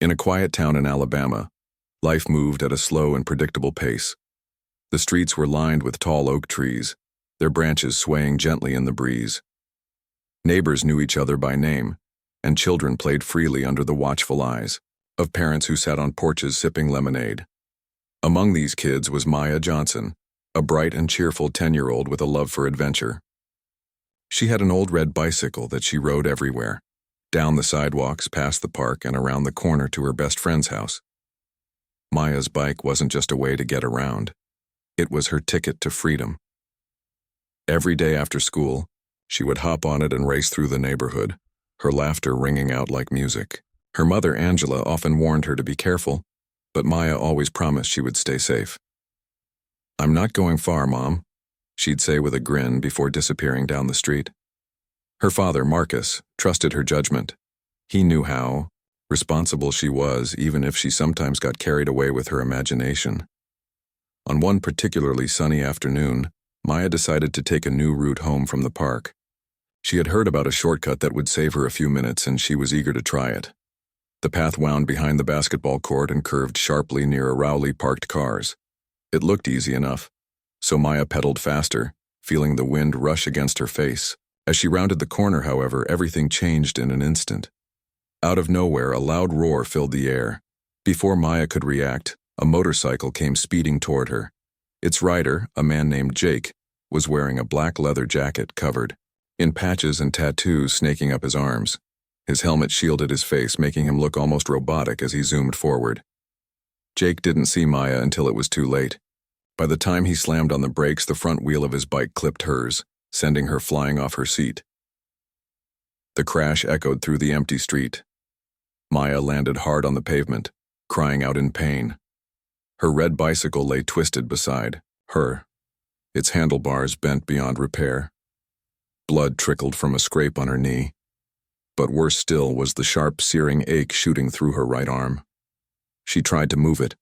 In a quiet town in Alabama, life moved at a slow and predictable pace. The streets were lined with tall oak trees, their branches swaying gently in the breeze. Neighbors knew each other by name, and children played freely under the watchful eyes of parents who sat on porches sipping lemonade. Among these kids was Maya Johnson, a bright and cheerful 10-year-old with a love for adventure. She had an old red bicycle that she rode everywhere, down the sidewalks, past the park, and around the corner to her best friend's house. Maya's bike wasn't just a way to get around. It was her ticket to freedom. Every day after school, she would hop on it and race through the neighborhood, her laughter ringing out like music. Her mother, Angela, often warned her to be careful, but Maya always promised she would stay safe. "I'm not going far, Mom," she'd say with a grin before disappearing down the street. Her father, Marcus, trusted her judgment. He knew how responsible she was, even if she sometimes got carried away with her imagination. On one particularly sunny afternoon, Maya decided to take a new route home from the park. She had heard about a shortcut that would save her a few minutes, and she was eager to try it. The path wound behind the basketball court and curved sharply near a rowly parked cars. It looked easy enough, so Maya pedaled faster, feeling the wind rush against her face. As she rounded the corner, however, everything changed in an instant. Out of nowhere, a loud roar filled the air. Before Maya could react, a motorcycle came speeding toward her. Its rider, a man named Jake, was wearing a black leather jacket covered in patches and tattoos snaking up his arms. His helmet shielded his face, making him look almost robotic as he zoomed forward. Jake didn't see Maya until it was too late. By the time he slammed on the brakes, the front wheel of his bike clipped hers, sending her flying off her seat. The crash echoed through the empty street. Maya landed hard on the pavement, crying out in pain. Her red bicycle lay twisted beside her, its handlebars bent beyond repair. Blood trickled from a scrape on her knee, but worse still was the sharp, searing ache shooting through her right arm. She tried to move it,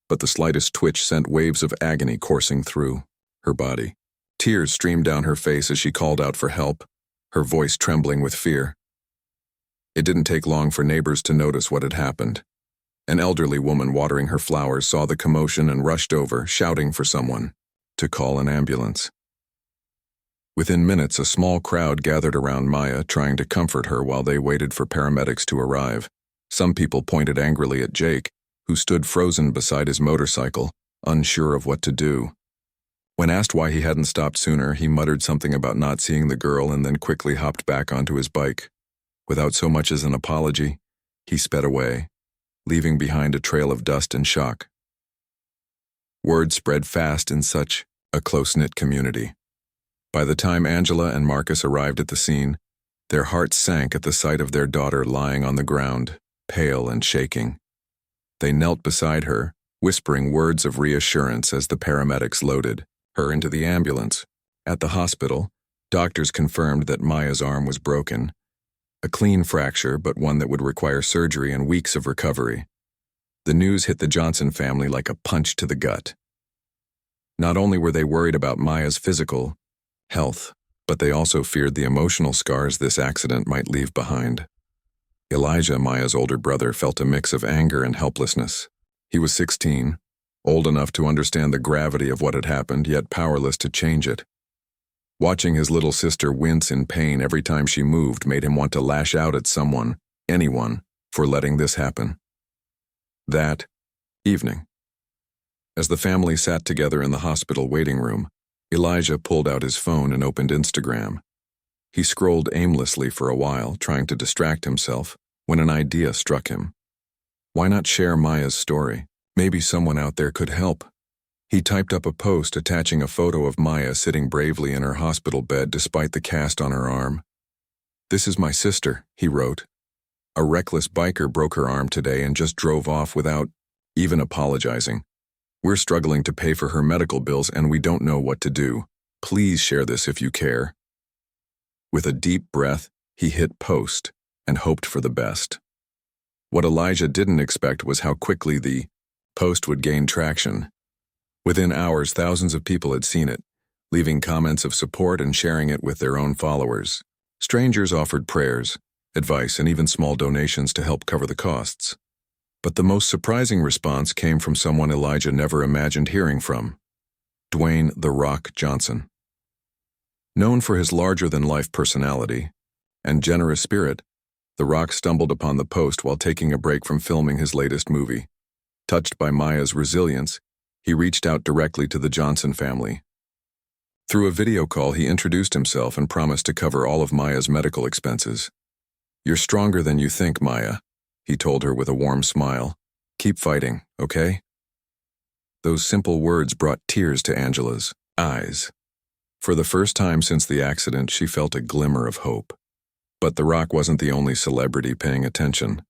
but the slightest twitch sent waves of agony coursing through her body. Tears streamed down her face as she called out for help, her voice trembling with fear. It didn't take long for neighbors to notice what had happened. An elderly woman watering her flowers saw the commotion and rushed over, shouting for someone to call an ambulance. Within minutes, a small crowd gathered around Maya, trying to comfort her while they waited for paramedics to arrive. Some people pointed angrily at Jake, who stood frozen beside his motorcycle, unsure of what to do. When asked why he hadn't stopped sooner, he muttered something about not seeing the girl and then quickly hopped back onto his bike. Without so much as an apology, he sped away, leaving behind a trail of dust and shock. Word spread fast in such a close-knit community. By the time Angela and Marcus arrived at the scene, their hearts sank at the sight of their daughter lying on the ground, pale and shaking. They knelt beside her, whispering words of reassurance as the paramedics loaded her into the ambulance. At the hospital, doctors confirmed that Maya's arm was broken. A clean fracture, but one that would require surgery and weeks of recovery. The news hit the Johnson family like a punch to the gut. Not only were they worried about Maya's physical health, but they also feared the emotional scars this accident might leave behind. Elijah, Maya's older brother, felt a mix of anger and helplessness. He was 16, old enough to understand the gravity of what had happened, yet powerless to change it. Watching his little sister wince in pain every time she moved made him want to lash out at someone, anyone, for letting this happen. That evening, as the family sat together in the hospital waiting room, Elijah pulled out his phone and opened Instagram. He scrolled aimlessly for a while, trying to distract himself, when an idea struck him. Why not share Maya's story? Maybe someone out there could help. He typed up a post attaching a photo of Maya sitting bravely in her hospital bed despite the cast on her arm. "This is my sister," he wrote. "A reckless biker broke her arm today and just drove off without even apologizing. We're struggling to pay for her medical bills and we don't know what to do. Please share this if you care." With a deep breath, he hit post and hoped for the best. What Elijah didn't expect was how quickly the post would gain traction. Within hours, thousands of people had seen it, leaving comments of support and sharing it with their own followers. Strangers offered prayers, advice, and even small donations to help cover the costs. But the most surprising response came from someone Elijah never imagined hearing from: Dwayne "The Rock" Johnson. Known for his larger-than-life personality and generous spirit, The Rock stumbled upon the post while taking a break from filming his latest movie. Touched by Maya's resilience, he reached out directly to the Johnson family. Through a video call, he introduced himself and promised to cover all of Maya's medical expenses. "You're stronger than you think, Maya," he told her with a warm smile. "Keep fighting, okay?" Those simple words brought tears to Angela's eyes. For the first time since the accident, she felt a glimmer of hope. But The Rock wasn't the only celebrity paying attention.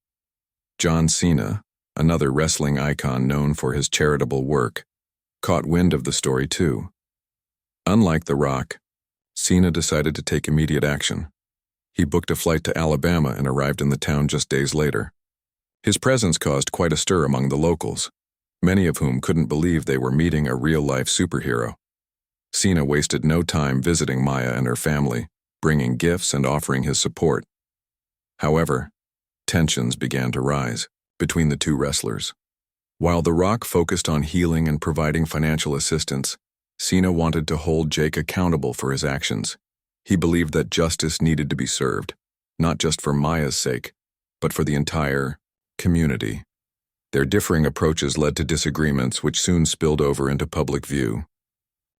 John Cena, another wrestling icon known for his charitable work, caught wind of the story too. Unlike The Rock, Cena decided to take immediate action. He booked a flight to Alabama and arrived in the town just days later. His presence caused quite a stir among the locals, many of whom couldn't believe they were meeting a real-life superhero. Cena wasted no time visiting Maya and her family, bringing gifts and offering his support. However, tensions began to rise between the two wrestlers. While The Rock focused on healing and providing financial assistance, Cena wanted to hold Jake accountable for his actions. He believed that justice needed to be served, not just for Maya's sake, but for the entire community. Their differing approaches led to disagreements which soon spilled over into public view.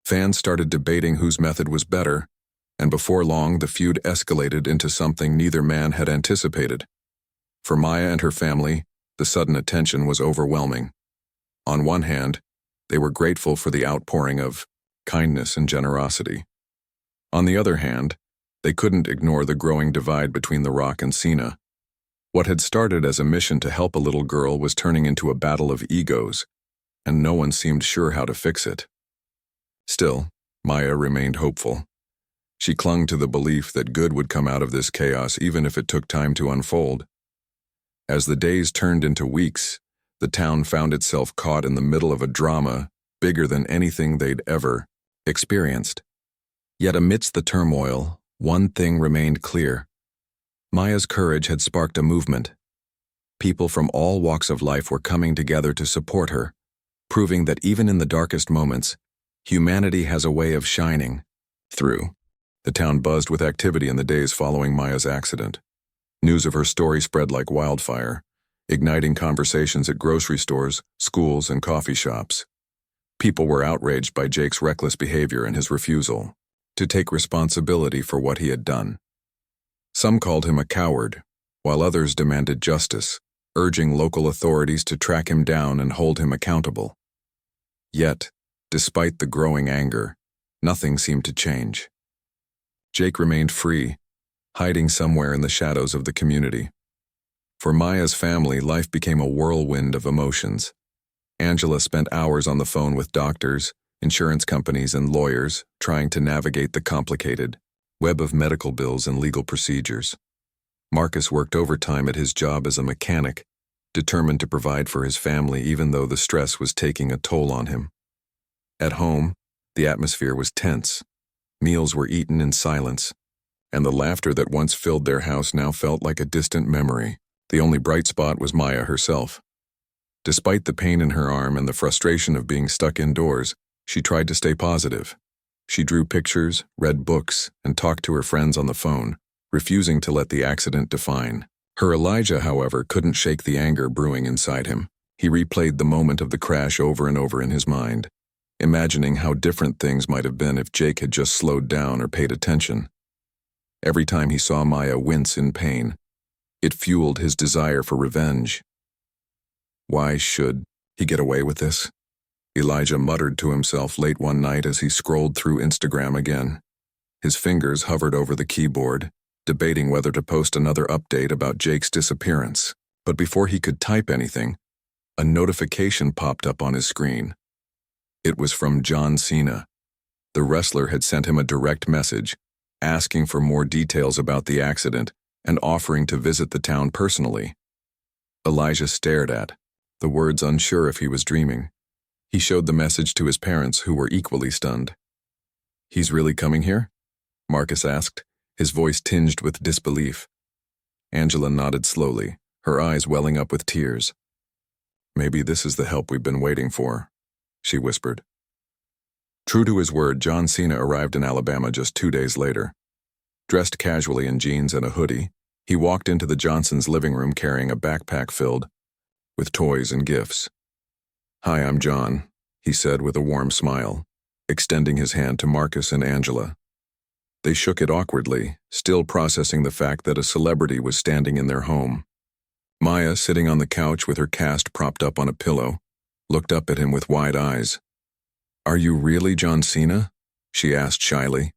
Fans started debating whose method was better, and before long the feud escalated into something neither man had anticipated. For Maya and her family, the sudden attention was overwhelming. On one hand, they were grateful for the outpouring of kindness and generosity. On the other hand, they couldn't ignore the growing divide between The Rock and Cena. What had started as a mission to help a little girl was turning into a battle of egos, and no one seemed sure how to fix it. Still, Maya remained hopeful. She clung to the belief that good would come out of this chaos even if it took time to unfold. As the days turned into weeks, the town found itself caught in the middle of a drama bigger than anything they'd ever experienced. Yet amidst the turmoil, one thing remained clear. Maya's courage had sparked a movement. People from all walks of life were coming together to support her, proving that even in the darkest moments, humanity has a way of shining through. The town buzzed with activity in the days following Maya's accident. News of her story spread like wildfire, igniting conversations at grocery stores, schools, and coffee shops. People were outraged by Jake's reckless behavior and his refusal to take responsibility for what he had done. Some called him a coward, while others demanded justice, urging local authorities to track him down and hold him accountable. Yet, despite the growing anger, nothing seemed to change. Jake remained free, hiding somewhere in the shadows of the community. For Maya's family, life became a whirlwind of emotions. Angela spent hours on the phone with doctors, insurance companies, and lawyers, trying to navigate the complicated web of medical bills and legal procedures. Marcus worked overtime at his job as a mechanic, determined to provide for his family even though the stress was taking a toll on him. At home, the atmosphere was tense. Meals were eaten in silence, and the laughter that once filled their house now felt like a distant memory. The only bright spot was Maya herself. Despite the pain in her arm and the frustration of being stuck indoors, she tried to stay positive. She drew pictures, read books, and talked to her friends on the phone, refusing to let the accident define her. Elijah, however, couldn't shake the anger brewing inside him. He replayed the moment of the crash over and over in his mind, imagining how different things might have been if Jake had just slowed down or paid attention. Every time he saw Maya wince in pain, it fueled his desire for revenge. Why should he get away with this? Elijah muttered to himself late one night as he scrolled through Instagram again. His fingers hovered over the keyboard, debating whether to post another update about Jake's disappearance. But before he could type anything, a notification popped up on his screen. It was from John Cena. The wrestler had sent him a direct message, asking for more details about the accident and offering to visit the town personally. Elijah stared at the words, unsure if he was dreaming. He showed the message to his parents, who were equally stunned. "He's really coming here?" Marcus asked, his voice tinged with disbelief. Angela nodded slowly, her eyes welling up with tears. Maybe this is the help we've been waiting for, she whispered. True to his word, John Cena arrived in Alabama just 2 days later. Dressed casually in jeans and a hoodie, he walked into the Johnsons' living room carrying a backpack filled with toys and gifts. "Hi, I'm John," he said with a warm smile, extending his hand to Marcus and Angela. They shook it awkwardly, still processing the fact that a celebrity was standing in their home. Maya, sitting on the couch with her cast propped up on a pillow, looked up at him with wide eyes. "Are you really John Cena?" she asked shyly.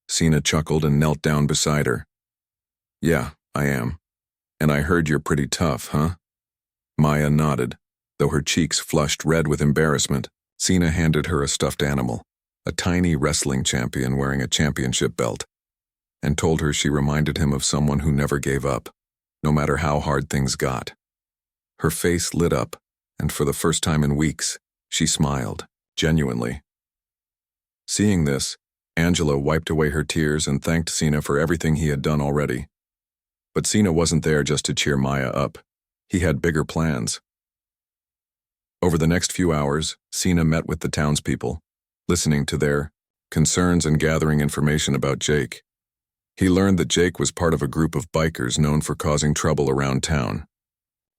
Cena chuckled and knelt down beside her. "Yeah, I am. And I heard you're pretty tough, huh?" Maya nodded, though her cheeks flushed red with embarrassment. Cena handed her a stuffed animal, a tiny wrestling champion wearing a championship belt, and told her she reminded him of someone who never gave up, no matter how hard things got. Her face lit up, and for the first time in weeks, she smiled, genuinely. Seeing this, Angela wiped away her tears and thanked Cena for everything he had done already. But Cena wasn't there just to cheer Maya up. He had bigger plans. Over the next few hours, Cena met with the townspeople, listening to their concerns and gathering information about Jake. He learned that Jake was part of a group of bikers known for causing trouble around town.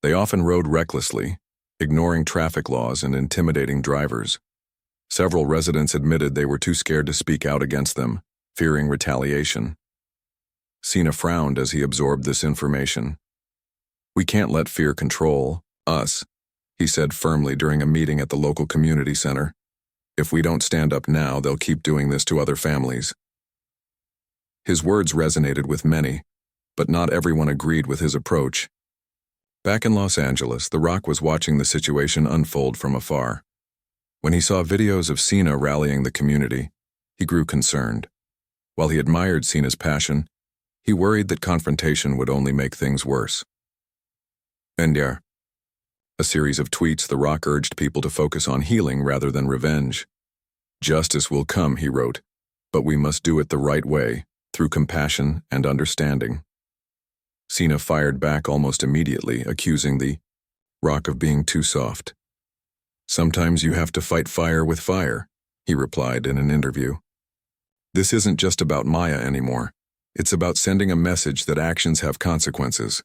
They often rode recklessly, ignoring traffic laws and intimidating drivers. Several residents admitted they were too scared to speak out against them, fearing retaliation. Cena frowned as he absorbed this information. "We can't let fear control us," he said firmly during a meeting at the local community center. "If we don't stand up now, they'll keep doing this to other families." His words resonated with many, but not everyone agreed with his approach. Back in Los Angeles, The Rock was watching the situation unfold from afar. When he saw videos of Cena rallying the community, he grew concerned. While he admired Cena's passion, he worried that confrontation would only make things worse. In a series of tweets, The Rock urged people to focus on healing rather than revenge. "Justice will come," he wrote, "but we must do it the right way, through compassion and understanding." Cena fired back almost immediately, accusing The Rock of being too soft. "Sometimes you have to fight fire with fire," he replied in an interview. "This isn't just about Maya anymore. It's about sending a message that actions have consequences."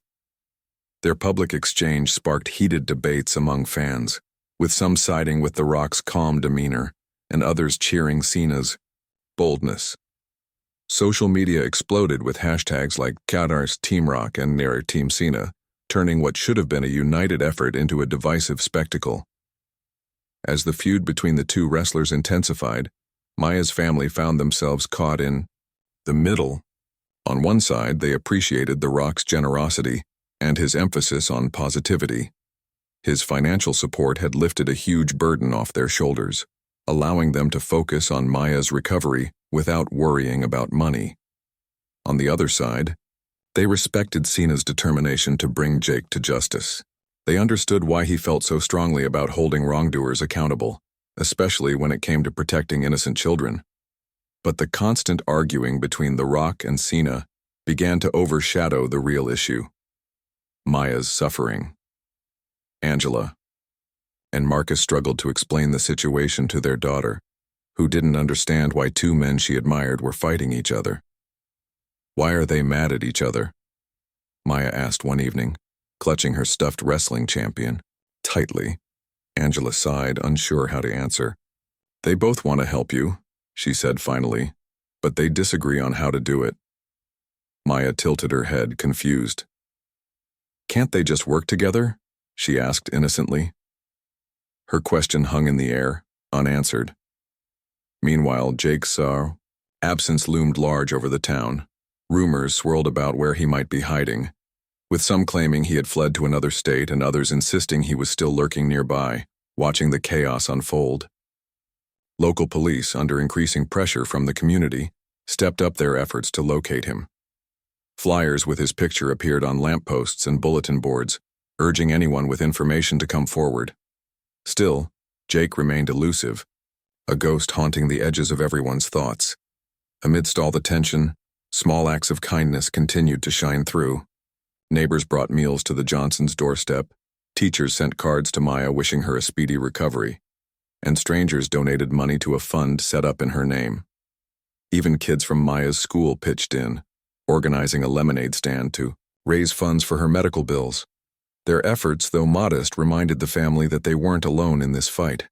Their public exchange sparked heated debates among fans, with some siding with The Rock's calm demeanor and others cheering Cena's boldness. Social media exploded with hashtags like #Qatar's Team Rock and #Near Team Cena, turning what should have been a united effort into a divisive spectacle. As the feud between the two wrestlers intensified, Maya's family found themselves caught in the middle. On one side, they appreciated The Rock's generosity and his emphasis on positivity. His financial support had lifted a huge burden off their shoulders, allowing them to focus on Maya's recovery without worrying about money. On the other side, they respected Cena's determination to bring Jake to justice. They understood why he felt so strongly about holding wrongdoers accountable, especially when it came to protecting innocent children. But the constant arguing between The Rock and Cena began to overshadow the real issue: Maya's suffering. Angela and Marcus struggled to explain the situation to their daughter, who didn't understand why two men she admired were fighting each other. "Why are they mad at each other?" Maya asked one evening, clutching her stuffed wrestling champion tightly. Angela sighed, unsure how to answer. "They both want to help you," she said finally, "but they disagree on how to do it." Maya tilted her head, confused. "Can't they just work together?" she asked innocently. Her question hung in the air, unanswered. Meanwhile, Jake's absence loomed large over the town. Rumors swirled about where he might be hiding, with some claiming he had fled to another state and others insisting he was still lurking nearby, watching the chaos unfold. Local police, under increasing pressure from the community, stepped up their efforts to locate him. Flyers with his picture appeared on lampposts and bulletin boards, urging anyone with information to come forward. Still, Jake remained elusive, a ghost haunting the edges of everyone's thoughts. Amidst all the tension, small acts of kindness continued to shine through. Neighbors brought meals to the Johnsons' doorstep, Teachers sent cards to Maya wishing her a speedy recovery, and strangers donated money to a fund set up in her name. Even kids from Maya's school pitched in, organizing a lemonade stand to raise funds for her medical bills. Their efforts, though modest, reminded the family that they weren't alone in this fight.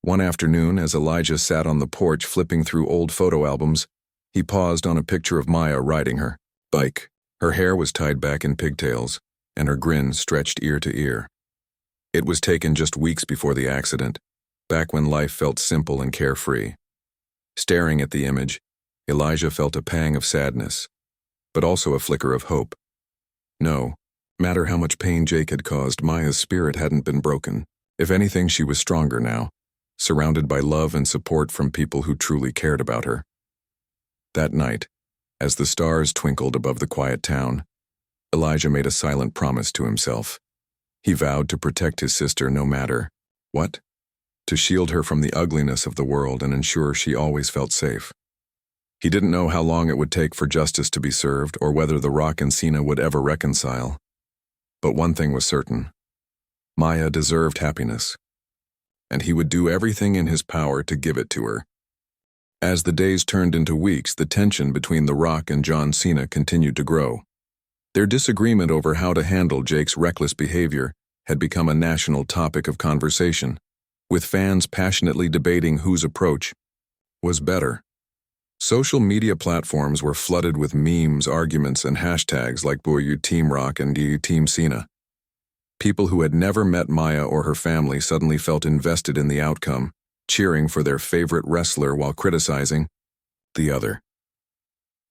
One afternoon, as Elijah sat on the porch flipping through old photo albums, he paused on a picture of Maya riding her bike. Her hair was tied back in pigtails, and her grin stretched ear to ear. It was taken just weeks before the accident, back when life felt simple and carefree. Staring at the image, Elijah felt a pang of sadness, but also a flicker of hope. No matter how much pain Jake had caused, Maya's spirit hadn't been broken. If anything, she was stronger now, surrounded by love and support from people who truly cared about her. That night, as the stars twinkled above the quiet town, Elijah made a silent promise to himself. He vowed to protect his sister no matter what, to shield her from the ugliness of the world and ensure she always felt safe. He didn't know how long it would take for justice to be served or whether the Rock and Cena would ever reconcile. But one thing was certain: Maya deserved happiness, and he would do everything in his power to give it to her. As the days turned into weeks, the tension between The Rock and John Cena continued to grow. Their disagreement over how to handle Jake's reckless behavior had become a national topic of conversation, with fans passionately debating whose approach was better. Social media platforms were flooded with memes, arguments, and hashtags like "Boy, you Team Rock" and "You Team Cena." People who had never met Maya or her family suddenly felt invested in the outcome, cheering for their favorite wrestler while criticizing the other.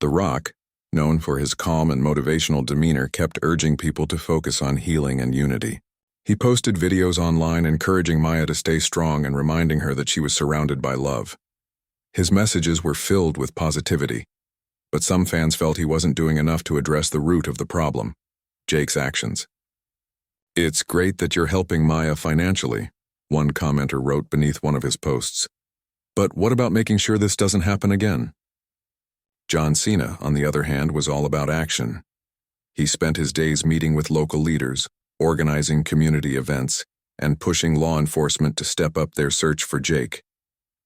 The Rock, known for his calm and motivational demeanor, kept urging people to focus on healing and unity. He posted videos online encouraging Maya to stay strong and reminding her that she was surrounded by love. His messages were filled with positivity, but some fans felt he wasn't doing enough to address the root of the problem: Jake's actions. "It's great that you're helping Maya financially," one commenter wrote beneath one of his posts. "But what about making sure this doesn't happen again?" John Cena, on the other hand, was all about action. He spent his days meeting with local leaders, organizing community events, and pushing law enforcement to step up their search for Jake.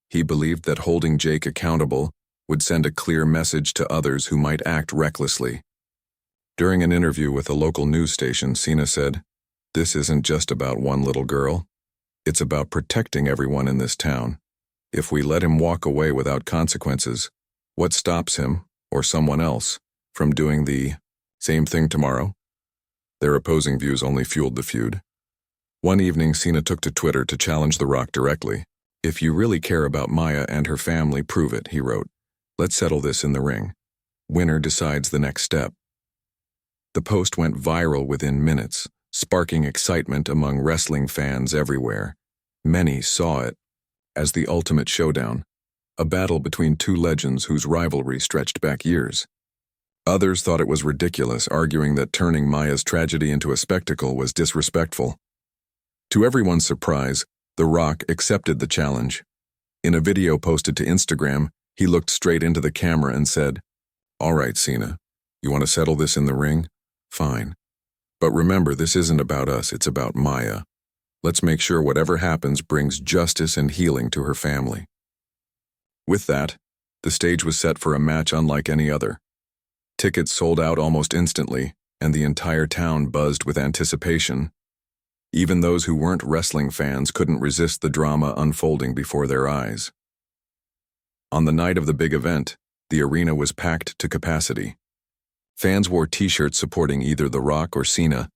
He believed that holding Jake accountable would send a clear message to others who might act recklessly. During an interview with a local news station, Cena said, "This isn't just about one little girl. It's about protecting everyone in this town. If we let him walk away without consequences, what stops him, or someone else, from doing the same thing tomorrow?" Their opposing views only fueled the feud. One evening, Cena took to Twitter to challenge The Rock directly. "If you really care about Maya and her family, prove it," he wrote. "Let's settle this in the ring. Winner decides the next step." The post went viral within minutes, sparking excitement among wrestling fans everywhere. Many saw it as the ultimate showdown, a battle between two legends whose rivalry stretched back years. Others thought it was ridiculous, arguing that turning Maya's tragedy into a spectacle was disrespectful. To everyone's surprise, The Rock accepted the challenge. In a video posted to Instagram, he looked straight into the camera and said, "All right, Cena, you want to settle this in the ring? Fine. But remember, this isn't about us, it's about Maya. Let's make sure whatever happens brings justice and healing to her family." With that, the stage was set for a match unlike any other. Tickets sold out almost instantly, and the entire town buzzed with anticipation. Even those who weren't wrestling fans couldn't resist the drama unfolding before their eyes. On the night of the big event, the arena was packed to capacity. Fans wore t-shirts supporting either The Rock or Cena,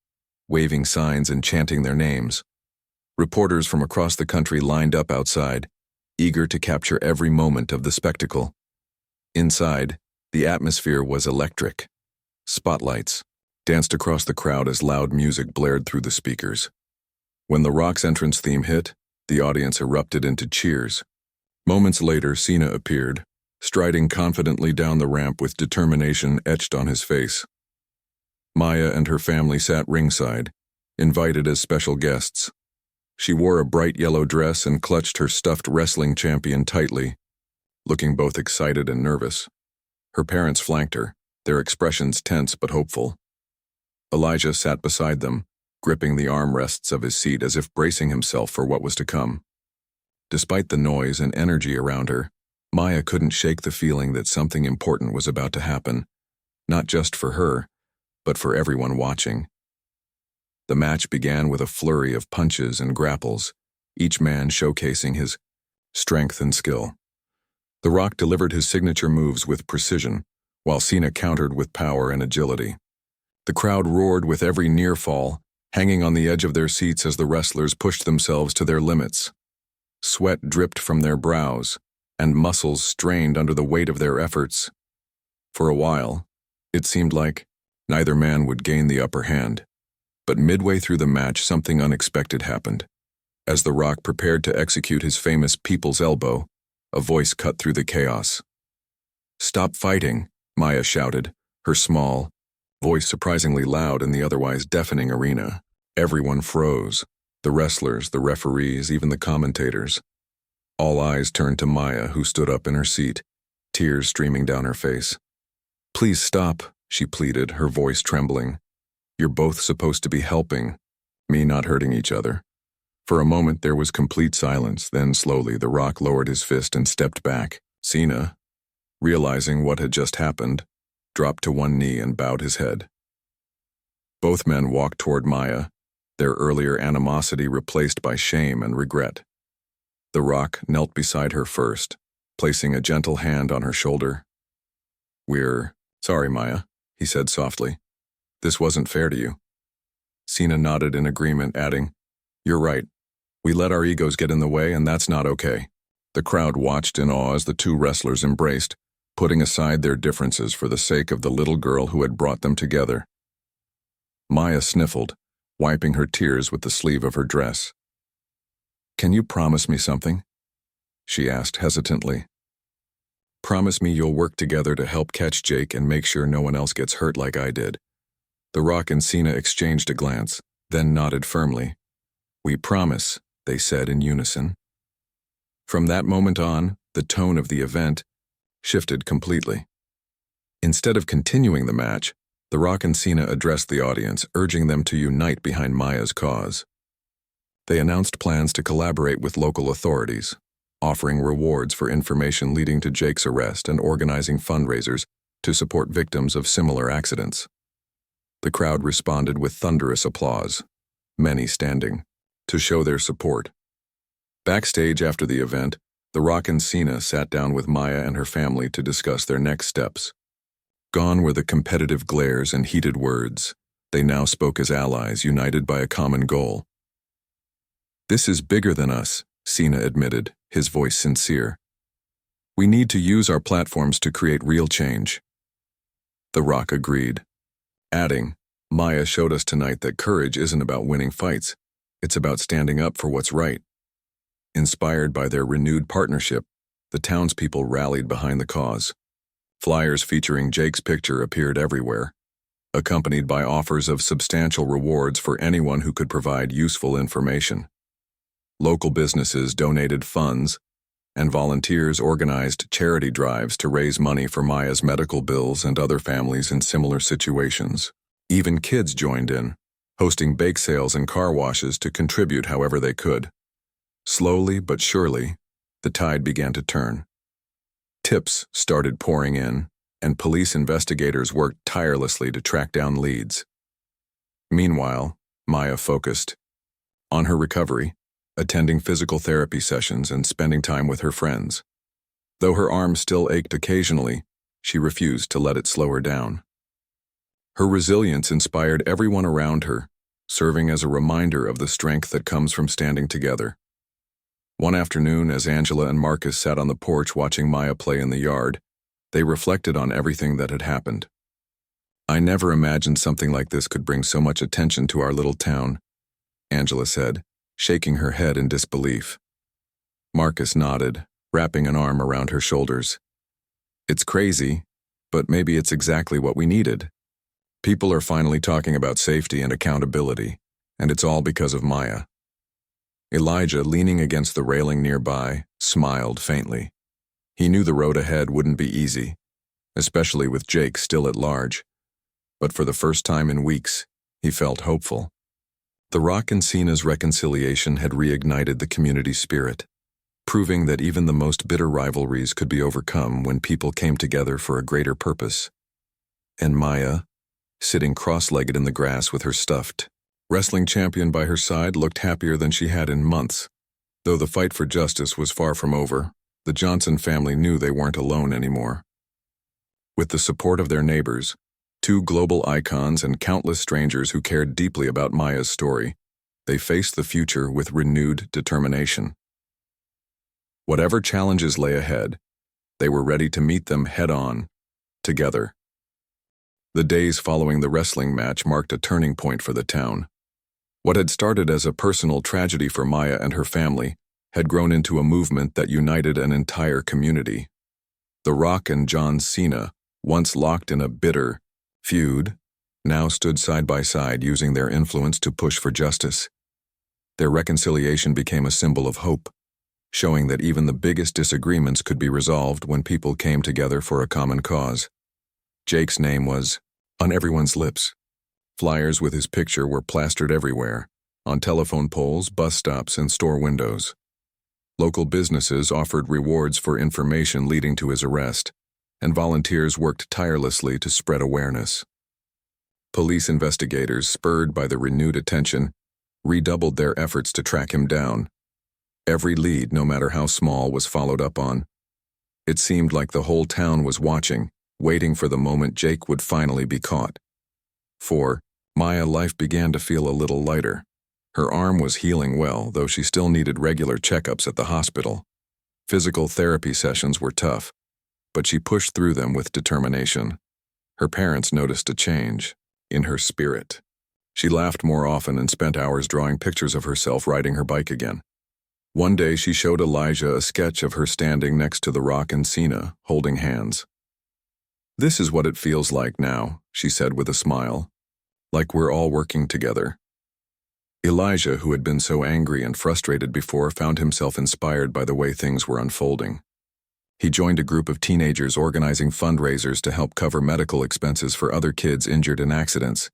waving signs and chanting their names. Reporters from across the country lined up outside, eager to capture every moment of the spectacle. Inside, the atmosphere was electric. Spotlights danced across the crowd as loud music blared through the speakers. When The Rock's entrance theme hit, the audience erupted into cheers. Moments later, Cena appeared, striding confidently down the ramp with determination etched on his face. Maya and her family sat ringside, invited as special guests. She wore a bright yellow dress and clutched her stuffed wrestling champion tightly, looking both excited and nervous. Her parents flanked her, their expressions tense but hopeful. Elijah sat beside them, gripping the armrests of his seat as if bracing himself for what was to come. Despite the noise and energy around her, Maya couldn't shake the feeling that something important was about to happen, not just for her, but for everyone watching. The match began with a flurry of punches and grapples, each man showcasing his strength and skill. The Rock delivered his signature moves with precision, while Cena countered with power and agility. The crowd roared with every near fall, hanging on the edge of their seats as the wrestlers pushed themselves to their limits. Sweat dripped from their brows, and muscles strained under the weight of their efforts. For a while, it seemed like neither man would gain the upper hand. But midway through the match, something unexpected happened. As The Rock prepared to execute his famous people's elbow, a voice cut through the chaos. "Stop fighting," Maya shouted, her small voice surprisingly loud in the otherwise deafening arena. Everyone froze. The wrestlers, the referees, even the commentators. All eyes turned to Maya, who stood up in her seat, tears streaming down her face. "Please stop," she pleaded, her voice trembling. "You're both supposed to be helping me, not hurting each other." For a moment there was complete silence, then slowly The Rock lowered his fist and stepped back. Cena, realizing what had just happened, dropped to one knee and bowed his head. Both men walked toward Maya, their earlier animosity replaced by shame and regret. The Rock knelt beside her first, placing a gentle hand on her shoulder. "We're sorry, Maya," he said softly. "This wasn't fair to you." Cena nodded in agreement, adding, "You're right. We let our egos get in the way, and that's not okay." The crowd watched in awe as the two wrestlers embraced, putting aside their differences for the sake of the little girl who had brought them together. Maya sniffled, wiping her tears with the sleeve of her dress. "Can you promise me something?" she asked hesitantly. "Promise me you'll work together to help catch Jake and make sure no one else gets hurt like I did." The Rock and Cena exchanged a glance, then nodded firmly. "We promise," they said in unison. From that moment on, the tone of the event shifted completely. Instead of continuing the match, The Rock and Cena addressed the audience, urging them to unite behind Maya's cause. They announced plans to collaborate with local authorities, offering rewards for information leading to Jake's arrest and organizing fundraisers to support victims of similar accidents. The crowd responded with thunderous applause, many standing to show their support. Backstage after the event, The Rock and Cena sat down with Maya and her family to discuss their next steps. Gone were the competitive glares and heated words. They now spoke as allies, united by a common goal. "This is bigger than us," Cena admitted, his voice sincere. "We need to use our platforms to create real change." The Rock agreed, adding, "Maya showed us tonight that courage isn't about winning fights. It's about standing up for what's right." Inspired by their renewed partnership, the townspeople rallied behind the cause. Flyers featuring Jake's picture appeared everywhere, accompanied by offers of substantial rewards for anyone who could provide useful information. Local businesses donated funds, and volunteers organized charity drives to raise money for Maya's medical bills and other families in similar situations. Even kids joined in, hosting bake sales and car washes to contribute however they could. Slowly but surely, the tide began to turn. Tips started pouring in, and police investigators worked tirelessly to track down leads. Meanwhile, Maya focused on her recovery, attending physical therapy sessions and spending time with her friends. Though her arm still ached occasionally, she refused to let it slow her down. Her resilience inspired everyone around her, serving as a reminder of the strength that comes from standing together. One afternoon, as Angela and Marcus sat on the porch watching Maya play in the yard, they reflected on everything that had happened. "I never imagined something like this could bring so much attention to our little town," Angela said, shaking her head in disbelief. Marcus nodded, wrapping an arm around her shoulders. "It's crazy, but maybe it's exactly what we needed. People are finally talking about safety and accountability, and it's all because of Maya." Elijah, leaning against the railing nearby, smiled faintly. He knew the road ahead wouldn't be easy, especially with Jake still at large. But for the first time in weeks, he felt hopeful. The Rock and Cena's reconciliation had reignited the community spirit, proving that even the most bitter rivalries could be overcome when people came together for a greater purpose. And Maya, sitting cross-legged in the grass with her stuffed wrestling champion by her side, looked happier than she had in months. Though the fight for justice was far from over, the Johnson family knew they weren't alone anymore. With the support of their neighbors, two global icons and countless strangers who cared deeply about Maya's story, they faced the future with renewed determination. Whatever challenges lay ahead, they were ready to meet them head-on, together. The days following the wrestling match marked a turning point for the town. What had started as a personal tragedy for Maya and her family had grown into a movement that united an entire community. The Rock and John Cena, once locked in a bitter feud, now stood side by side using their influence to push for justice. Their reconciliation became a symbol of hope, showing that even the biggest disagreements could be resolved when people came together for a common cause. Jake's name was on everyone's lips. Flyers with his picture were plastered everywhere, on telephone poles, bus stops, and store windows. Local businesses offered rewards for information leading to his arrest, and volunteers worked tirelessly to spread awareness. Police investigators, spurred by the renewed attention, redoubled their efforts to track him down. Every lead, no matter how small, was followed up on. It seemed like the whole town was watching, waiting for the moment Jake would finally be caught. For Maya, life began to feel a little lighter. Her arm was healing well, though she still needed regular checkups at the hospital. Physical therapy sessions were tough, but she pushed through them with determination. Her parents noticed a change in her spirit. She laughed more often and spent hours drawing pictures of herself riding her bike again. One day she showed Elijah a sketch of her standing next to the Rock and Cena, holding hands. "This is what it feels like now," she said with a smile. "Like we're all working together." Elijah, who had been so angry and frustrated before, found himself inspired by the way things were unfolding. He joined a group of teenagers organizing fundraisers to help cover medical expenses for other kids injured in accidents.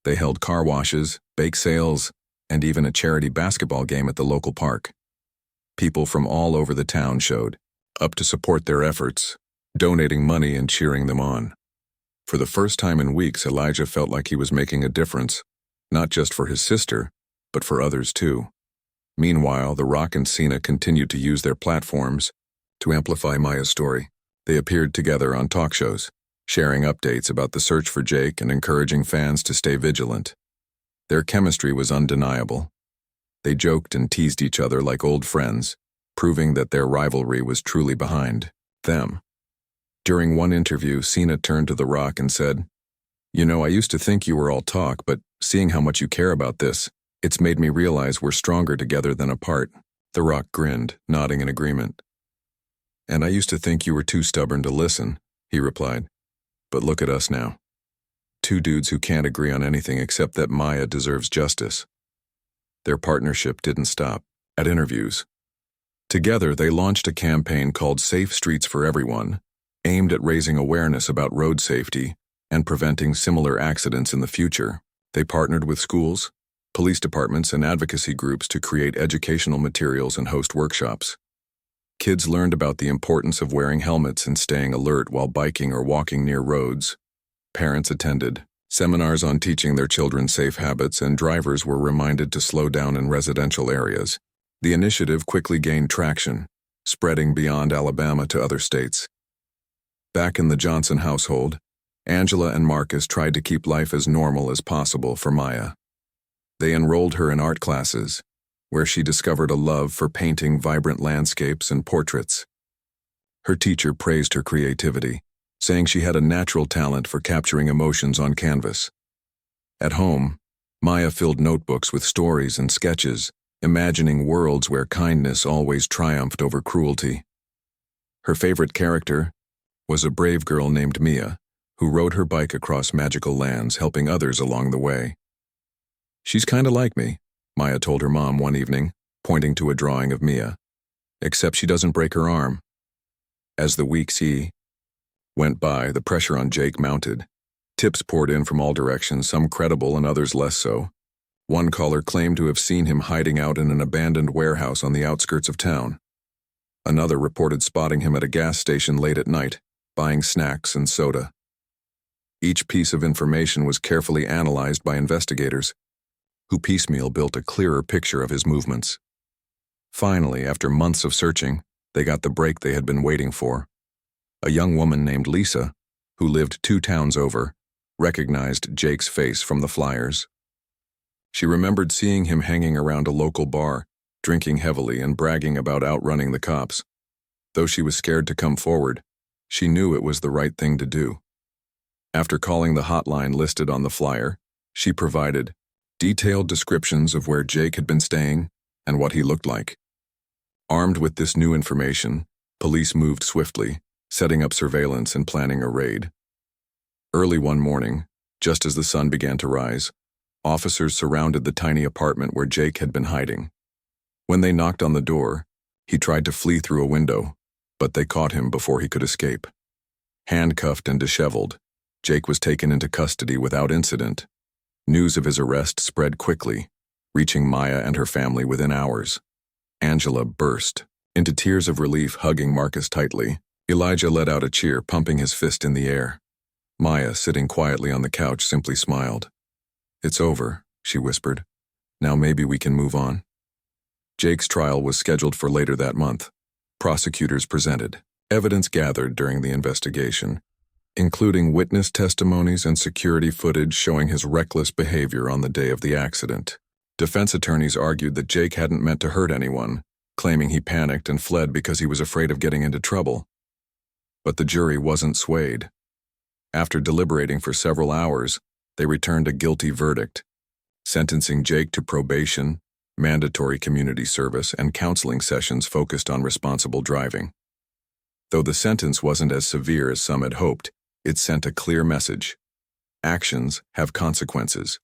They held car washes, bake sales, and even a charity basketball game at the local park. People from all over the town showed up to support their efforts, donating money and cheering them on. For the first time in weeks, Elijah felt like he was making a difference, not just for his sister, but for others too. Meanwhile, the Rock and Cena continued to use their platforms to amplify Maya's story. They appeared together on talk shows, sharing updates about the search for Jake and encouraging fans to stay vigilant. Their chemistry was undeniable. They joked and teased each other like old friends, proving that their rivalry was truly behind them. During one interview, Cena turned to The Rock and said, "You know, I used to think you were all talk, but seeing how much you care about this, it's made me realize we're stronger together than apart." The Rock grinned, nodding in agreement. "And I used to think you were too stubborn to listen," he replied. "But look at us now. Two dudes who can't agree on anything except that Maya deserves justice." Their partnership didn't stop at interviews. Together, they launched a campaign called Safe Streets for Everyone, aimed at raising awareness about road safety and preventing similar accidents in the future. They partnered with schools, police departments, and advocacy groups to create educational materials and host workshops. Kids learned about the importance of wearing helmets and staying alert while biking or walking near roads. Parents attended seminars on teaching their children safe habits, and drivers were reminded to slow down in residential areas. The initiative quickly gained traction, spreading beyond Alabama to other states. Back in the Johnson household, Angela and Marcus tried to keep life as normal as possible for Maya. They enrolled her in art classes, where she discovered a love for painting vibrant landscapes and portraits. Her teacher praised her creativity, saying she had a natural talent for capturing emotions on canvas. At home, Maya filled notebooks with stories and sketches, imagining worlds where kindness always triumphed over cruelty. Her favorite character was a brave girl named Mia, who rode her bike across magical lands, helping others along the way. "She's kinda like me," Maya told her mom one evening, pointing to a drawing of Mia. "Except she doesn't break her arm." As the weeks went by, the pressure on Jake mounted. Tips poured in from all directions, some credible and others less so. One caller claimed to have seen him hiding out in an abandoned warehouse on the outskirts of town. Another reported spotting him at a gas station late at night, buying snacks and soda. Each piece of information was carefully analyzed by investigators, who piecemeal built a clearer picture of his movements. Finally, after months of searching, they got the break they had been waiting for. A young woman named Lisa, who lived 2 towns over, recognized Jake's face from the flyers. She remembered seeing him hanging around a local bar, drinking heavily and bragging about outrunning the cops. Though she was scared to come forward, she knew it was the right thing to do. After calling the hotline listed on the flyer, she provided detailed descriptions of where Jake had been staying and what he looked like. Armed with this new information, police moved swiftly, setting up surveillance and planning a raid. Early one morning, just as the sun began to rise, officers surrounded the tiny apartment where Jake had been hiding. When they knocked on the door, he tried to flee through a window, but they caught him before he could escape. Handcuffed and disheveled, Jake was taken into custody without incident. News of his arrest spread quickly, reaching Maya and her family within hours. Angela burst into tears of relief, hugging Marcus tightly. Elijah let out a cheer, pumping his fist in the air. Maya, sitting quietly on the couch, simply smiled. "It's over," she whispered. "Now maybe we can move on." Jake's trial was scheduled for later that month. Prosecutors presented evidence gathered during the investigation, including witness testimonies and security footage showing his reckless behavior on the day of the accident. Defense attorneys argued that Jake hadn't meant to hurt anyone, claiming he panicked and fled because he was afraid of getting into trouble. But the jury wasn't swayed. After deliberating for several hours, they returned a guilty verdict, sentencing Jake to probation, mandatory community service, and counseling sessions focused on responsible driving. Though the sentence wasn't as severe as some had hoped, it sent a clear message. Actions have consequences.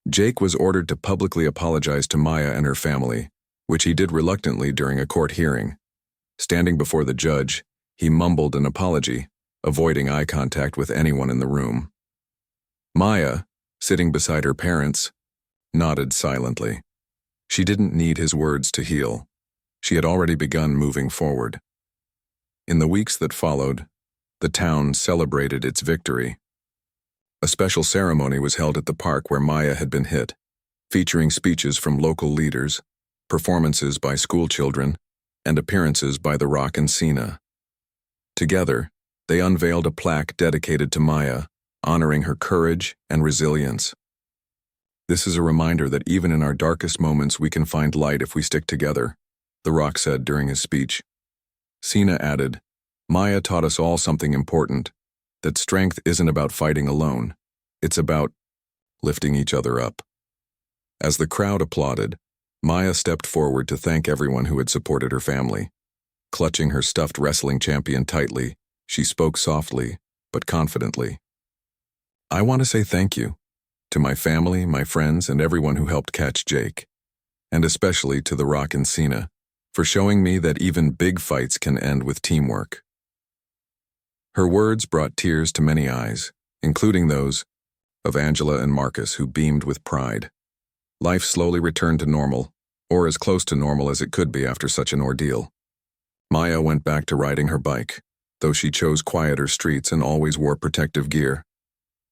Jake was ordered to publicly apologize to Maya and her family, which he did reluctantly during a court hearing. Standing before the judge, he mumbled an apology, avoiding eye contact with anyone in the room. Maya, sitting beside her parents, nodded silently. She didn't need his words to heal. She had already begun moving forward. In the weeks that followed, the town celebrated its victory. A special ceremony was held at the park where Maya had been hit, featuring speeches from local leaders, performances by school children, and appearances by the Rock and Cena. Together, they unveiled a plaque dedicated to Maya, honoring her courage and resilience. "This is a reminder that even in our darkest moments we can find light if we stick together," The Rock said during his speech. Cena added, "Maya taught us all something important, that strength isn't about fighting alone. It's about lifting each other up." As the crowd applauded, Maya stepped forward to thank everyone who had supported her family. Clutching her stuffed wrestling champion tightly, she spoke softly, but confidently. "I want to say thank you to my family, my friends, and everyone who helped catch Jake, and especially to The Rock and Cena, for showing me that even big fights can end with teamwork." Her words brought tears to many eyes, including those of Angela and Marcus, who beamed with pride. Life slowly returned to normal, or as close to normal as it could be after such an ordeal. Maya went back to riding her bike, though she chose quieter streets and always wore protective gear.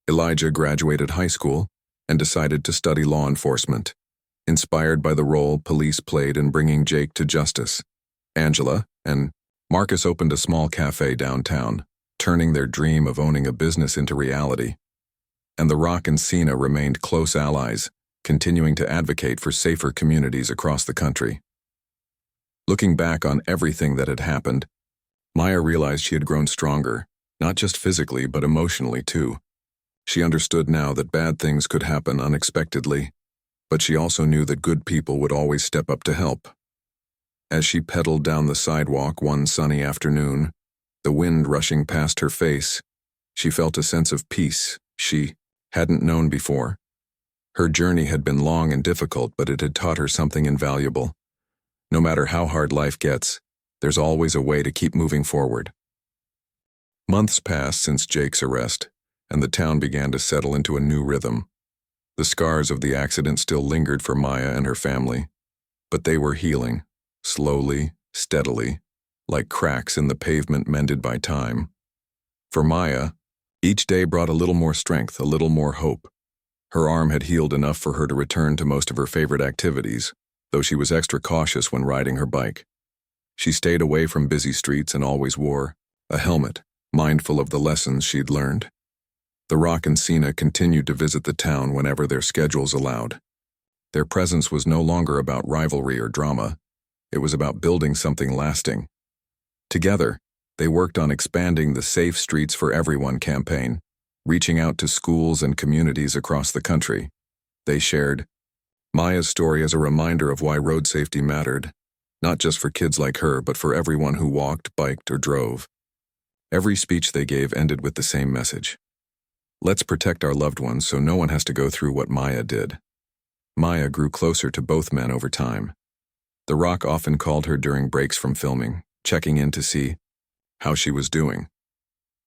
Elijah graduated high school and decided to study law enforcement, inspired by the role police played in bringing Jake to justice. Angela and Marcus opened a small cafe downtown, turning their dream of owning a business into reality. And The Rock and Cena remained close allies, continuing to advocate for safer communities across the country. Looking back on everything that had happened, Maya realized she had grown stronger, not just physically but emotionally too. She understood now that bad things could happen unexpectedly, but she also knew that good people would always step up to help. As she pedaled down the sidewalk one sunny afternoon, the wind rushing past her face, she felt a sense of peace she hadn't known before. Her journey had been long and difficult, but it had taught her something invaluable. No matter how hard life gets, there's always a way to keep moving forward. Months passed since Jake's arrest, and the town began to settle into a new rhythm. The scars of the accident still lingered for Maya and her family, but they were healing, slowly, steadily, like cracks in the pavement mended by time. For Maya, each day brought a little more strength, a little more hope. Her arm had healed enough for her to return to most of her favorite activities, though she was extra cautious when riding her bike. She stayed away from busy streets and always wore a helmet, mindful of the lessons she'd learned. The Rock and Cena continued to visit the town whenever their schedules allowed. Their presence was no longer about rivalry or drama. It was about building something lasting. Together, they worked on expanding the Safe Streets for Everyone campaign, reaching out to schools and communities across the country. They shared Maya's story as a reminder of why road safety mattered, not just for kids like her, but for everyone who walked, biked, or drove. Every speech they gave ended with the same message. Let's protect our loved ones so no one has to go through what Maya did. Maya grew closer to both men over time. The Rock often called her during breaks from filming, checking in to see how she was doing.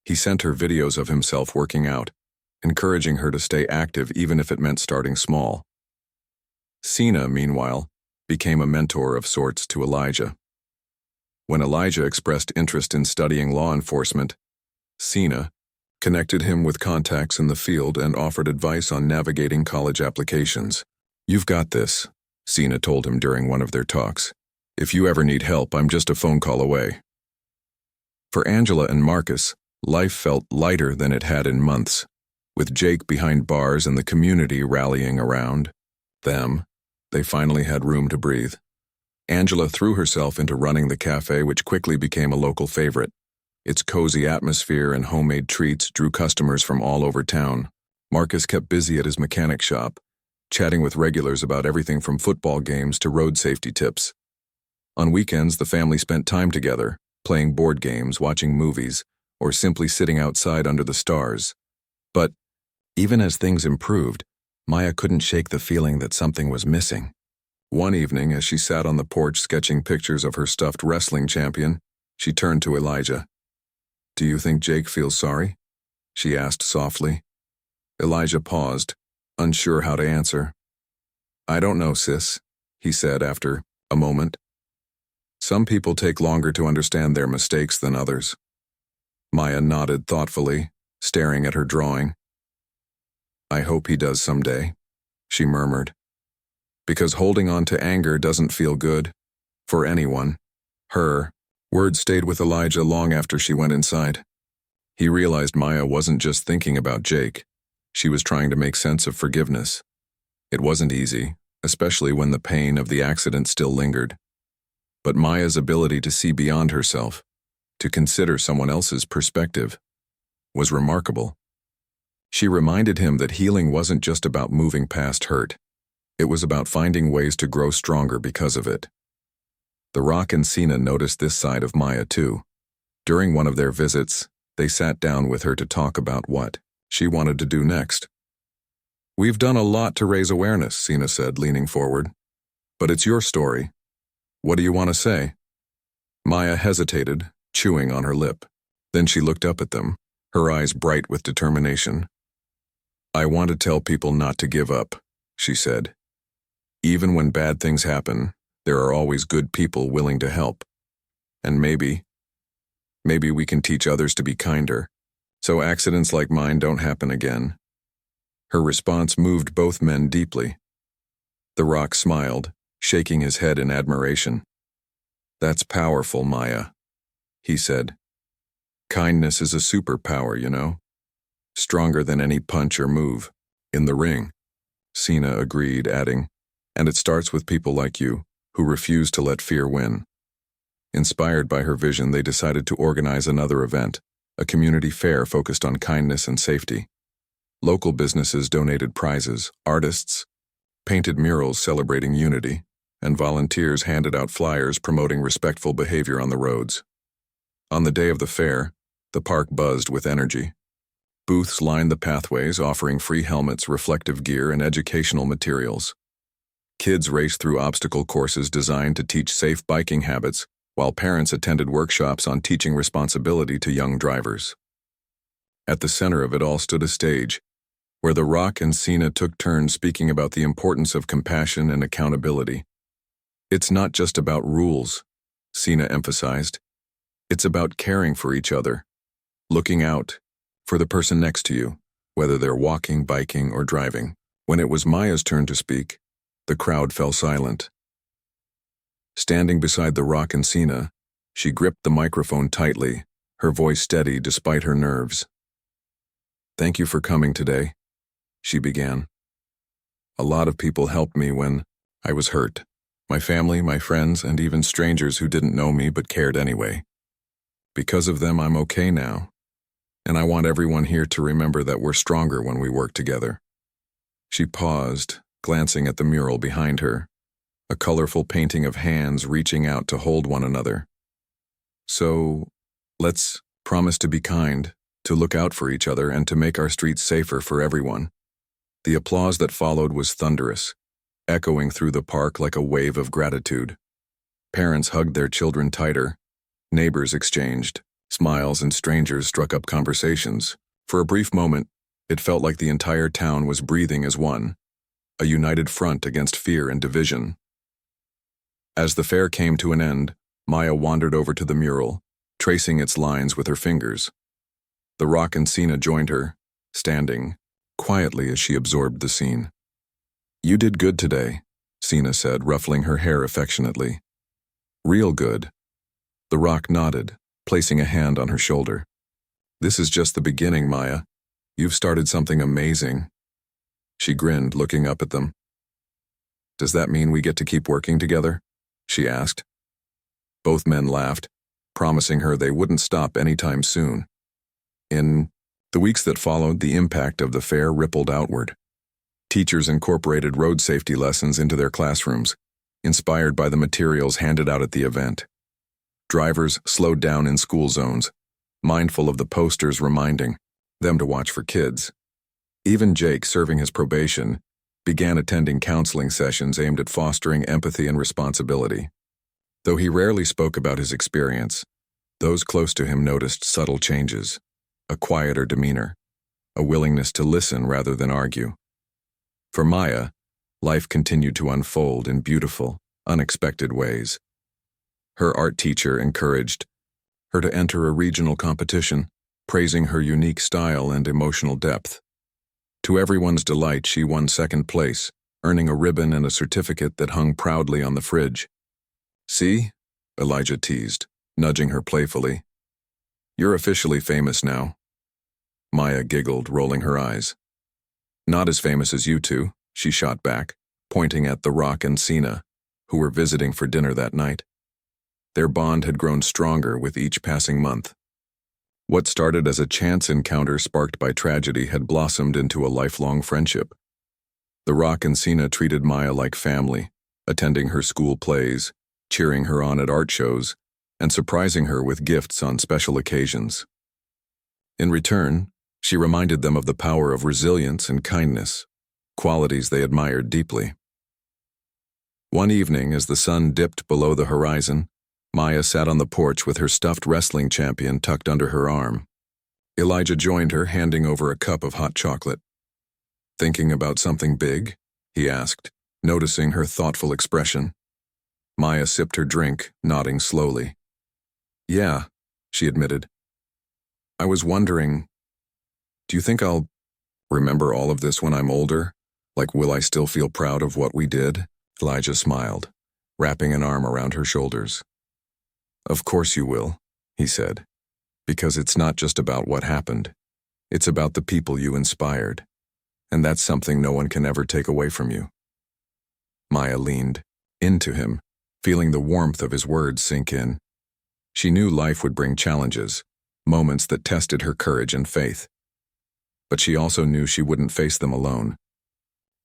He sent her videos of himself working out, encouraging her to stay active even if it meant starting small. Cena, meanwhile, became a mentor of sorts to Elijah. When Elijah expressed interest in studying law enforcement, Cena connected him with contacts in the field and offered advice on navigating college applications. "You've got this," Cena told him during one of their talks. "If you ever need help, I'm just a phone call away." For Angela and Marcus, life felt lighter than it had in months, with Jake behind bars and the community rallying around them. They finally had room to breathe. Angela threw herself into running the cafe, which quickly became a local favorite. Its cozy atmosphere and homemade treats drew customers from all over town. Marcus kept busy at his mechanic shop, chatting with regulars about everything from football games to road safety tips. On weekends, the family spent time together, playing board games, watching movies, or simply sitting outside under the stars. But even as things improved, Maya couldn't shake the feeling that something was missing. One evening, as she sat on the porch sketching pictures of her stuffed wrestling champion, she turned to Elijah. "Do you think Jake feels sorry?" she asked softly. Elijah paused, unsure how to answer. "I don't know, sis," he said after a moment. "Some people take longer to understand their mistakes than others." Maya nodded thoughtfully, staring at her drawing. "I hope he does someday," she murmured. "Because holding on to anger doesn't feel good. For anyone. Her." Words stayed with Elijah long after she went inside. He realized Maya wasn't just thinking about Jake. She was trying to make sense of forgiveness. It wasn't easy, especially when the pain of the accident still lingered. But Maya's ability to see beyond herself, to consider someone else's perspective, was remarkable. She reminded him that healing wasn't just about moving past hurt. It was about finding ways to grow stronger because of it. The Rock and Cena noticed this side of Maya too. During one of their visits, they sat down with her to talk about what she wanted to do next. "We've done a lot to raise awareness," Cena said, leaning forward. "But it's your story. What do you want to say?" Maya hesitated, chewing on her lip. Then she looked up at them, her eyes bright with determination. "I want to tell people not to give up," she said. "Even when bad things happen, there are always good people willing to help. And maybe we can teach others to be kinder, so accidents like mine don't happen again." Her response moved both men deeply. The Rock smiled, shaking his head in admiration. "That's powerful, Maya," he said. "Kindness is a superpower, you know? Stronger than any punch or move. In the ring." Cena agreed, adding, "And it starts with people like you, who refuse to let fear win." Inspired by her vision, they decided to organize another event, a community fair focused on kindness and safety. Local businesses donated prizes, artists painted murals celebrating unity, and volunteers handed out flyers promoting respectful behavior on the roads. On the day of the fair, the park buzzed with energy. Booths lined the pathways, offering free helmets, reflective gear, and educational materials. Kids raced through obstacle courses designed to teach safe biking habits, while parents attended workshops on teaching responsibility to young drivers. At the center of it all stood a stage, where the Rock and Cena took turns speaking about the importance of compassion and accountability. It's not just about rules, Cena emphasized. It's about caring for each other, looking out for the person next to you, whether they're walking, biking, or driving. When it was Maya's turn to speak, the crowd fell silent. Standing beside the Rock and Cena, she gripped the microphone tightly, her voice steady despite her nerves. "Thank you for coming today," she began. "A lot of people helped me when I was hurt. My family, my friends, and even strangers who didn't know me but cared anyway. Because of them, I'm okay now. And I want everyone here to remember that we're stronger when we work together." She paused, glancing at the mural behind her, a colorful painting of hands reaching out to hold one another. "So, let's promise to be kind, to look out for each other, and to make our streets safer for everyone." The applause that followed was thunderous, echoing through the park like a wave of gratitude. Parents hugged their children tighter, neighbors exchanged smiles, and strangers struck up conversations. For a brief moment, it felt like the entire town was breathing as one, a united front against fear and division. As the fair came to an end, Maya wandered over to the mural, tracing its lines with her fingers. The Rock and Cena joined her, standing quietly as she absorbed the scene. "You did good today," Cena said, ruffling her hair affectionately. "Real good." The Rock nodded, placing a hand on her shoulder. "This is just the beginning, Maya. You've started something amazing." She grinned, looking up at them. "Does that mean we get to keep working together?" she asked. Both men laughed, promising her they wouldn't stop anytime soon. In the weeks that followed, the impact of the fair rippled outward. Teachers incorporated road safety lessons into their classrooms, inspired by the materials handed out at the event. Drivers slowed down in school zones, mindful of the posters reminding them to watch for kids. Even Jake, serving his probation, began attending counseling sessions aimed at fostering empathy and responsibility. Though he rarely spoke about his experience, those close to him noticed subtle changes, a quieter demeanor, a willingness to listen rather than argue. For Maya, life continued to unfold in beautiful, unexpected ways. Her art teacher encouraged her to enter a regional competition, praising her unique style and emotional depth. To everyone's delight, she won second place, earning a ribbon and a certificate that hung proudly on the fridge. "See?" Elijah teased, nudging her playfully. "You're officially famous now." Maya giggled, rolling her eyes. "Not as famous as you two," she shot back, pointing at the Rock and Cena, who were visiting for dinner that night. Their bond had grown stronger with each passing month. What started as a chance encounter sparked by tragedy had blossomed into a lifelong friendship. The Rock and Cena treated Maya like family, attending her school plays, cheering her on at art shows, and surprising her with gifts on special occasions. In return, she reminded them of the power of resilience and kindness, qualities they admired deeply. One evening, as the sun dipped below the horizon, Maya sat on the porch with her stuffed wrestling champion tucked under her arm. Elijah joined her, handing over a cup of hot chocolate. "Thinking about something big?" he asked, noticing her thoughtful expression. Maya sipped her drink, nodding slowly. "Yeah," she admitted. "I was wondering, do you think I'll remember all of this when I'm older? Like, will I still feel proud of what we did?" Elijah smiled, wrapping an arm around her shoulders. "Of course you will," he said, "because it's not just about what happened. It's about the people you inspired, and that's something no one can ever take away from you." Maya leaned into him, feeling the warmth of his words sink in. She knew life would bring challenges, moments that tested her courage and faith. But she also knew she wouldn't face them alone.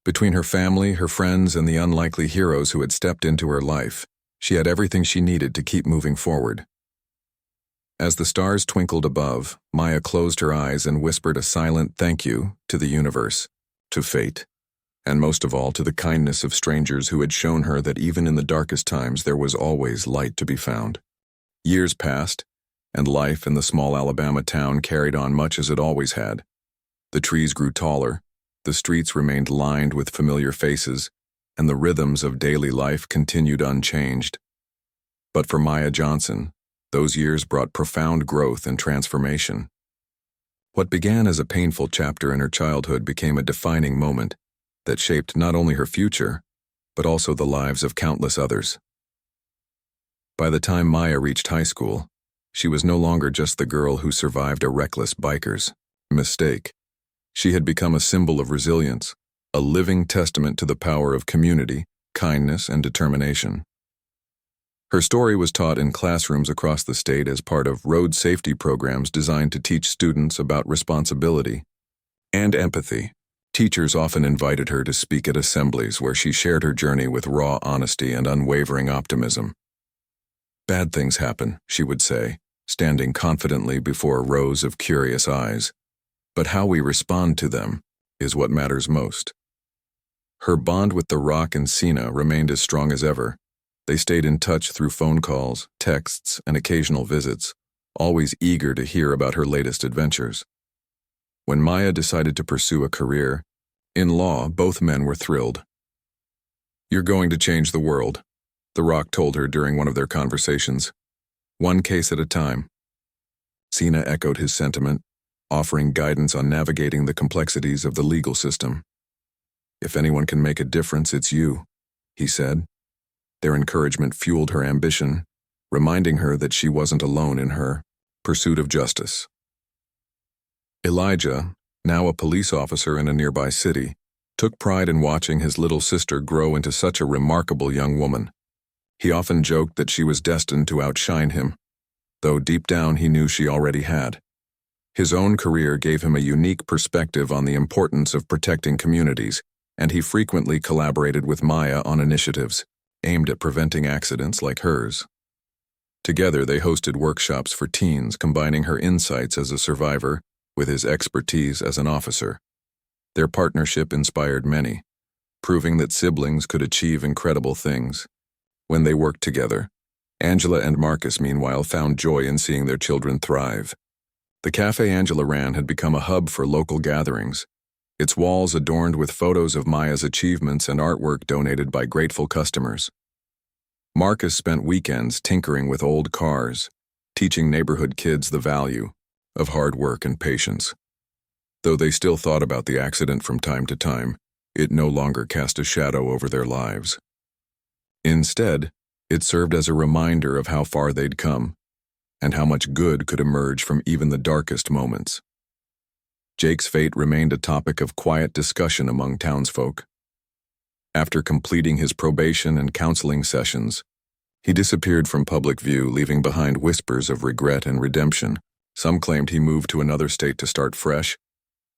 Between her family, her friends, and the unlikely heroes who had stepped into her life, she had everything she needed to keep moving forward. As the stars twinkled above, Maya closed her eyes and whispered a silent thank you to the universe, to fate, and most of all to the kindness of strangers who had shown her that even in the darkest times there was always light to be found. Years passed, and life in the small Alabama town carried on much as it always had. The trees grew taller, The streets remained lined with familiar faces, and the rhythms of daily life continued unchanged. But for Maya Johnson, those years brought profound growth and transformation. What began as a painful chapter in her childhood became a defining moment that shaped not only her future, but also the lives of countless others. By the time Maya reached high school, she was no longer just the girl who survived a reckless biker's mistake. She had become a symbol of resilience, a living testament to the power of community, kindness, and determination. Her story was taught in classrooms across the state as part of road safety programs designed to teach students about responsibility and empathy. Teachers often invited her to speak at assemblies where she shared her journey with raw honesty and unwavering optimism. "Bad things happen," she would say, standing confidently before rows of curious eyes. "But how we respond to them is what matters most." Her bond with the Rock and Cena remained as strong as ever. They stayed in touch through phone calls, texts, and occasional visits, always eager to hear about her latest adventures. When Maya decided to pursue a career in law, both men were thrilled. "You're going to change the world," The Rock told her during one of their conversations. "One case at a time." Cena echoed his sentiment, offering guidance on navigating the complexities of the legal system. "If anyone can make a difference, it's you," he said. Their encouragement fueled her ambition, reminding her that she wasn't alone in her pursuit of justice. Elijah, now a police officer in a nearby city, took pride in watching his little sister grow into such a remarkable young woman. He often joked that she was destined to outshine him, though deep down he knew she already had. His own career gave him a unique perspective on the importance of protecting communities, and he frequently collaborated with Maya on initiatives aimed at preventing accidents like hers. Together, they hosted workshops for teens, combining her insights as a survivor with his expertise as an officer. Their partnership inspired many, proving that siblings could achieve incredible things. When they worked together, Angela and Marcus, meanwhile, found joy in seeing their children thrive. The cafe Angela ran had become a hub for local gatherings, its walls adorned with photos of Maya's achievements and artwork donated by grateful customers. Marcus spent weekends tinkering with old cars, teaching neighborhood kids the value of hard work and patience. Though they still thought about the accident from time to time, it no longer cast a shadow over their lives. Instead, it served as a reminder of how far they'd come, and how much good could emerge from even the darkest moments. Jake's fate remained a topic of quiet discussion among townsfolk. After completing his probation and counseling sessions, he disappeared from public view, leaving behind whispers of regret and redemption. Some claimed he moved to another state to start fresh.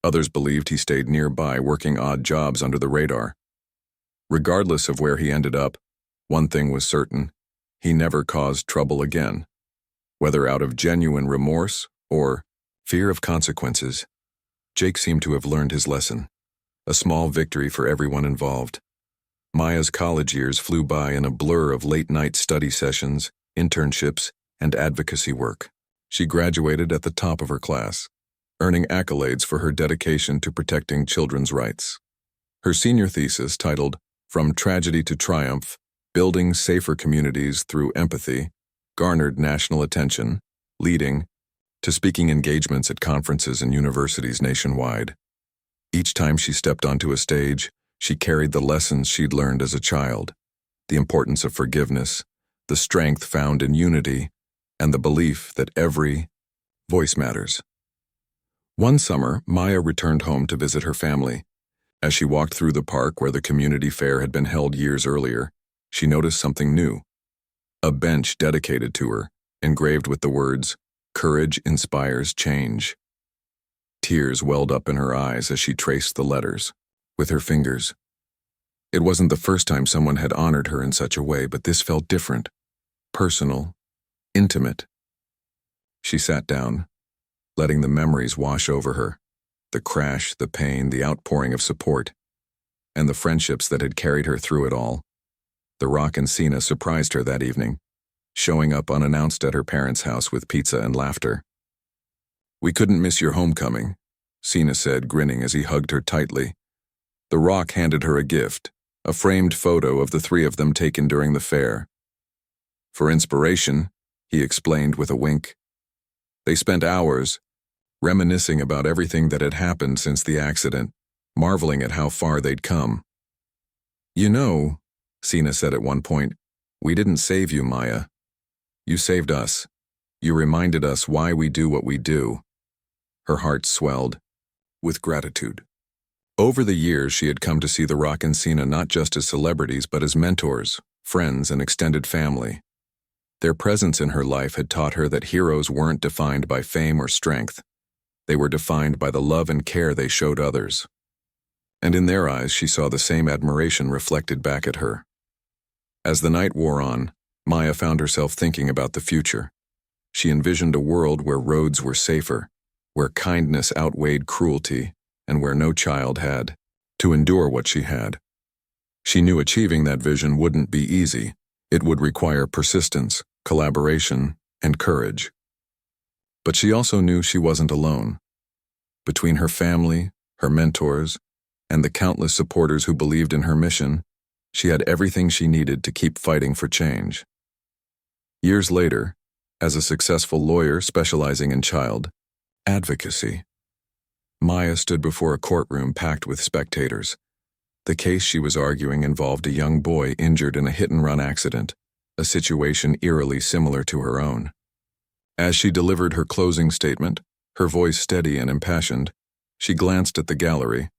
Others believed he stayed nearby, working odd jobs under the radar. Regardless of where he ended up, one thing was certain: he never caused trouble again. Whether out of genuine remorse or fear of consequences, Jake seemed to have learned his lesson, a small victory for everyone involved. Maya's college years flew by in a blur of late-night study sessions, internships, and advocacy work. She graduated at the top of her class, earning accolades for her dedication to protecting children's rights. Her senior thesis, titled "From Tragedy to Triumph: Building Safer Communities Through Empathy," garnered national attention, leading to speaking engagements at conferences and universities nationwide. Each time she stepped onto a stage, she carried the lessons she'd learned as a child: the importance of forgiveness, the strength found in unity, and the belief that every voice matters. One summer, Maya returned home to visit her family. As she walked through the park where the community fair had been held years earlier, she noticed something new: a bench dedicated to her, engraved with the words, "Courage inspires change." Tears welled up in her eyes as she traced the letters with her fingers. It wasn't the first time someone had honored her in such a way, but this felt different, personal, intimate. She sat down, letting the memories wash over her, the crash, the pain, the outpouring of support, and the friendships that had carried her through it all. The Rock and Cena surprised her that evening, showing up unannounced at her parents' house with pizza and laughter. "We couldn't miss your homecoming," Cena said, grinning as he hugged her tightly, The Rock handed her a gift, a framed photo of the three of them taken during the fair. For inspiration, he explained with a wink. They spent hours, reminiscing about everything that had happened since the accident, marveling at how far they'd come. "You know," Cena said at one point, "we didn't save you, Maya. You saved us. You reminded us why we do what we do." Her heart swelled with gratitude. Over the years, she had come to see the Rock and Cena not just as celebrities but as mentors, friends, and extended family. Their presence in her life had taught her that heroes weren't defined by fame or strength. They were defined by the love and care they showed others. And in their eyes, she saw the same admiration reflected back at her. As the night wore on, Maya found herself thinking about the future. She envisioned a world where roads were safer, where kindness outweighed cruelty, and where no child had to endure what she had. She knew achieving that vision wouldn't be easy. It would require persistence, collaboration, and courage. But she also knew she wasn't alone. Between her family, her mentors, and the countless supporters who believed in her mission, she had everything she needed to keep fighting for change. Years later, as a successful lawyer specializing in child advocacy, Maya stood before a courtroom packed with spectators. The case she was arguing involved a young boy injured in a hit-and-run accident, a situation eerily similar to her own. As she delivered her closing statement, her voice steady and impassioned, she glanced at the gallery.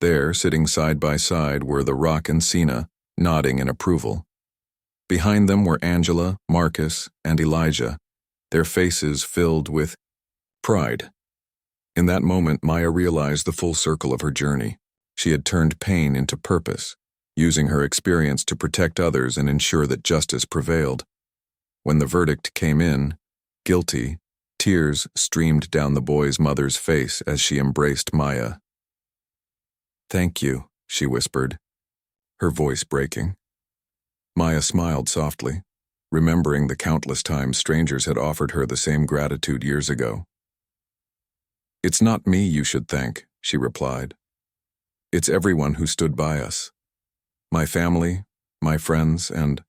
There, sitting side by side, were the Rock and Cena, nodding in approval. Behind them were Angela, Marcus, and Elijah, their faces filled with pride. In that moment, Maya realized the full circle of her journey. She had turned pain into purpose, using her experience to protect others and ensure that justice prevailed. When the verdict came in, guilty, tears streamed down the boy's mother's face as she embraced Maya. "Thank you," she whispered, her voice breaking. Maya smiled softly, remembering the countless times strangers had offered her the same gratitude years ago. "It's not me you should thank," she replied. "It's everyone who stood by us. My family, my friends, and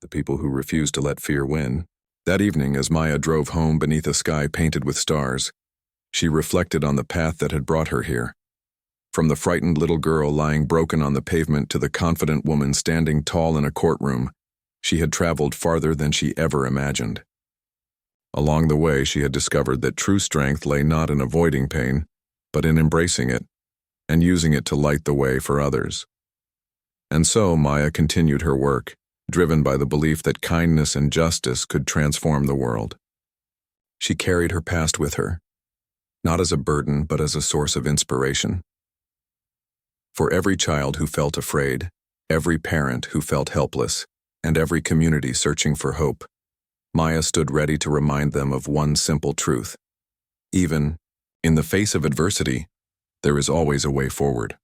the people who refused to let fear win." That evening, as Maya drove home beneath a sky painted with stars, she reflected on the path that had brought her here. From the frightened little girl lying broken on the pavement to the confident woman standing tall in a courtroom, she had traveled farther than she ever imagined. Along the way, she had discovered that true strength lay not in avoiding pain, but in embracing it and using it to light the way for others. And so Maya continued her work, driven by the belief that kindness and justice could transform the world. She carried her past with her, not as a burden but as a source of inspiration. For every child who felt afraid, every parent who felt helpless, and every community searching for hope, Maya stood ready to remind them of one simple truth. Even in the face of adversity, there is always a way forward.